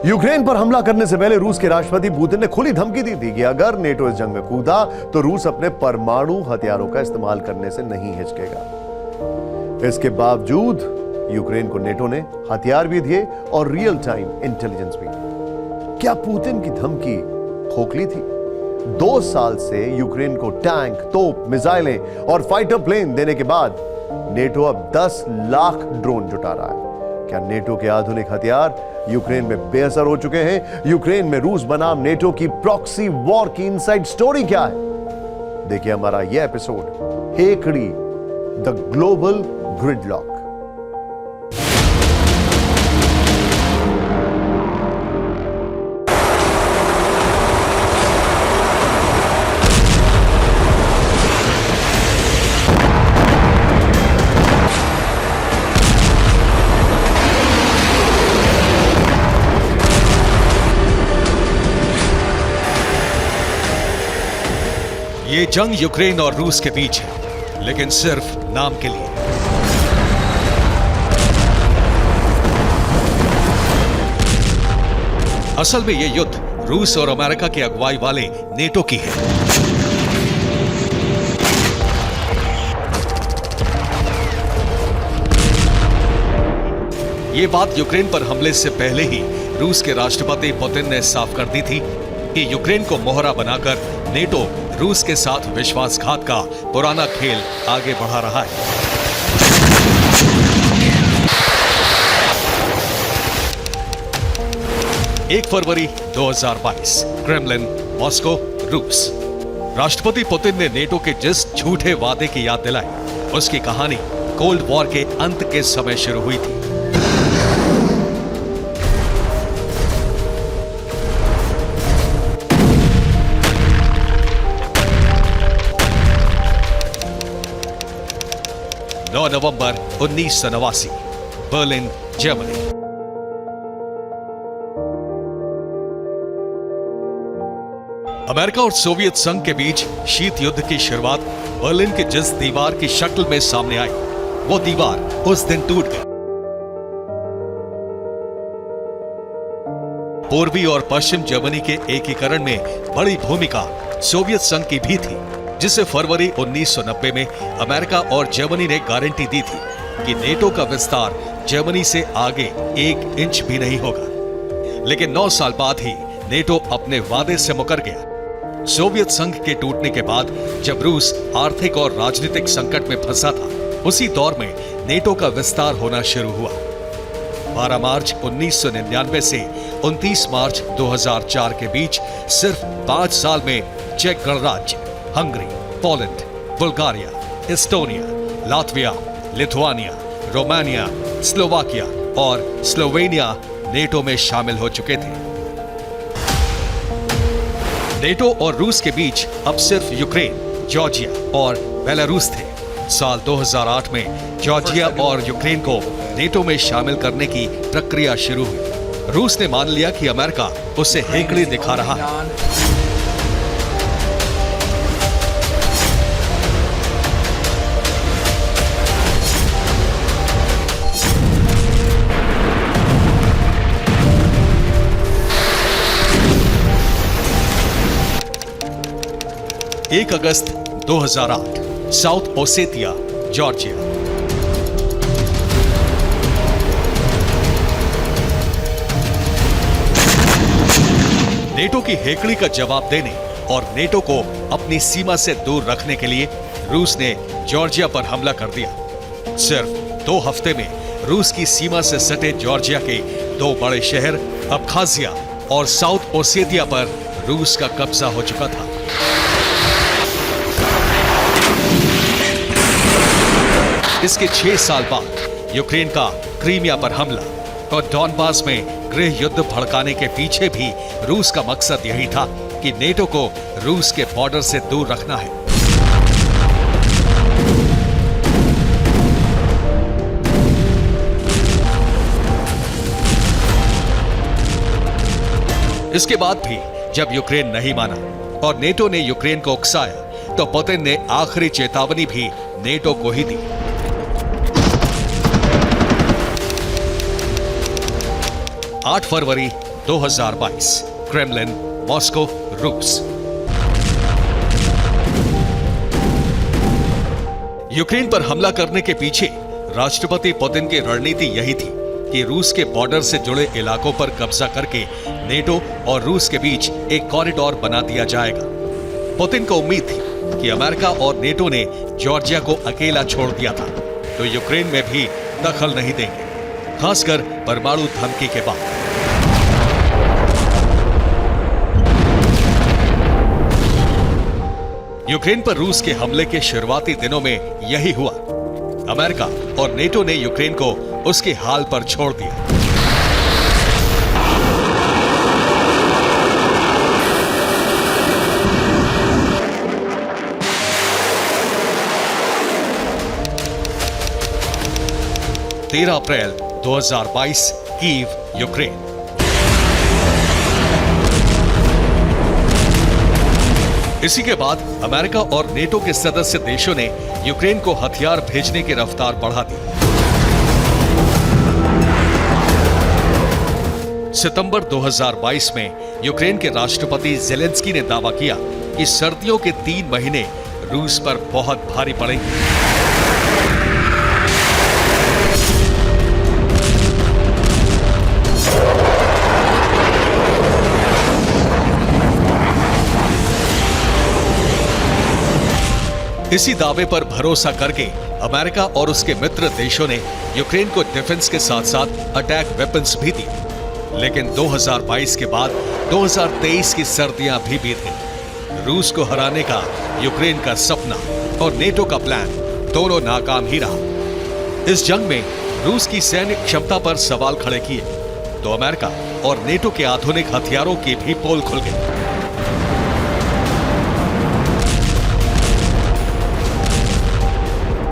Ukraine पर हमला करने से पहले रूस के राष्ट्रपति पुतिन ने खुली धमकी दी थी कि अगर नेटो इस जंग में कूदा तो रूस अपने परमाणु हथियारों का इस्तेमाल करने से नहीं हिचकेगा। इसके बावजूद यूक्रेन को नेटो ने हथियार भी दिए और रियल टाइम इंटेलिजेंस भी। क्या पुतिन की धमकी खोखली थी? 2 साल से यूक्रेन को टैंक, तोप, मिसाइलें और फाइटर प्लेन देने के बाद नेटो अब 10 लाख ड्रोन जुटा रहा है। क्या नेटो के आधुनिक हथियार यूक्रेन में बेअसर हो चुके हैं? यूक्रेन में रूस बनाम नेटो की प्रॉक्सी वॉर की इनसाइड स्टोरी क्या है? देखिए हमारा यह एपिसोड, हेकड़ी द ग्लोबल ग्रिडलॉक। ये जंग यूक्रेन और रूस के बीच है, लेकिन सिर्फ नाम के लिए। असल में ये युद्ध रूस और अमेरिका की अगुवाई वाले नेटो की है। ये बात यूक्रेन पर हमले से पहले ही रूस के राष्ट्रपति पुतिन ने साफ कर दी थी कि यूक्रेन को मोहरा बनाकर नेटो रूस के साथ विश्वासघात का पुराना खेल आगे बढ़ा रहा है। एक फरवरी 2022, क्रेमलिन, मॉस्को, रूस। राष्ट्रपति पुतिन ने नेटो के जिस झूठे वादे की याद दिलाई, उसकी कहानी कोल्ड वॉर के अंत के समय शुरू हुई थी। नवंबर 1989, बर्लिन, जर्मनी। अमेरिका और सोवियत संघ के बीच शीत युद्ध की शुरुआत बर्लिन की जिस दीवार की शक्ल में सामने आई, वो दीवार उस दिन टूट गई। पूर्वी और पश्चिम जर्मनी के एकीकरण में बड़ी भूमिका सोवियत संघ की भी थी, जिसे फरवरी 1990 में अमेरिका और जर्मनी ने गारंटी दी थी कि नेटो का विस्तार जर्मनी से आगे 1 इंच भी नहीं होगा। लेकिन 9 साल बाद ही नेटो अपने वादे से मुकर गया। सोवियत संघ के टूटने के बाद जब रूस आर्थिक और राजनीतिक संकट में फंसा था, उसी दौर में नेटो का विस्तार होना शुरू हुआ। 12 मार्च 1999 से 29 मार्च 2004 के बीच सिर्फ 5 साल में चेक गणराज्य, Hungary, Poland, Bulgaria, Estonia, Latvia, Lithuania, Romania, Slovakia और स्लोवेनिया नेटो में शामिल हो चुके थे। नेटो और रूस के बीच अब सिर्फ यूक्रेन, जॉर्जिया और बेलारूस थे। साल 2008 में जॉर्जिया और यूक्रेन को नेटो में शामिल करने की प्रक्रिया शुरू हुई। रूस ने मान लिया कि अमेरिका उसे हेकड़ी दिखा रहा है। एक अगस्त 2008, साउथ ओसेतिया, जॉर्जिया। नेटो की हेकड़ी का जवाब देने और नेटो को अपनी सीमा से दूर रखने के लिए रूस ने जॉर्जिया पर हमला कर दिया। सिर्फ 2 हफ्ते में रूस की सीमा से सटे जॉर्जिया के 2 बड़े शहर अब्खाजिया और साउथ ओसेतिया पर रूस का कब्जा हो चुका था। इसके 6 साल बाद यूक्रेन का क्रीमिया पर हमला और डॉनबास में गृह युद्ध भड़काने के पीछे भी रूस का मकसद यही था कि नेटो को रूस के बॉर्डर से दूर रखना है। इसके बाद भी जब यूक्रेन नहीं माना और नेटो ने यूक्रेन को उकसाया, तो पुतिन ने आखिरी चेतावनी भी नेटो को ही दी। 8 फरवरी 2022 क्रेमलिन, मॉस्को, रूस। यूक्रेन पर हमला करने के पीछे राष्ट्रपति पुतिन की रणनीति यही थी कि रूस के बॉर्डर से जुड़े इलाकों पर कब्जा करके नेटो और रूस के बीच एक कॉरिडोर बना दिया जाएगा। पुतिन को उम्मीद थी कि अमेरिका और नेटो ने जॉर्जिया को अकेला छोड़ दिया था तो यूक्रेन में भी दखल नहीं देंगे, खासकर परमाणु धमकी के बाद। यूक्रेन पर रूस के हमले के शुरुआती दिनों में यही हुआ। अमेरिका और नेटो ने यूक्रेन को उसके हाल पर छोड़ दिया। अप्रैल 2022 कीव, यूक्रेन। इसी के बाद अमेरिका और नेटो के सदस्य देशों ने यूक्रेन को हथियार भेजने की रफ्तार बढ़ा दी। सितंबर 2022 में यूक्रेन के राष्ट्रपति ज़ेलेंस्की ने दावा किया कि सर्दियों के 3 महीने रूस पर बहुत भारी पड़ेंगे। इसी दावे पर भरोसा करके अमेरिका और उसके मित्र देशों ने यूक्रेन को डिफेंस के साथ साथ अटैक वेपन्स भी दी। लेकिन 2022 के बाद 2023 की सर्दियां भी बीत गईं। रूस को हराने का यूक्रेन का सपना और नेटो का प्लान दोनों नाकाम ही रहा। इस जंग में रूस की सैन्य क्षमता पर सवाल खड़े किए तो अमेरिका और नेटो के आधुनिक हथियारों की भी पोल खुल गई।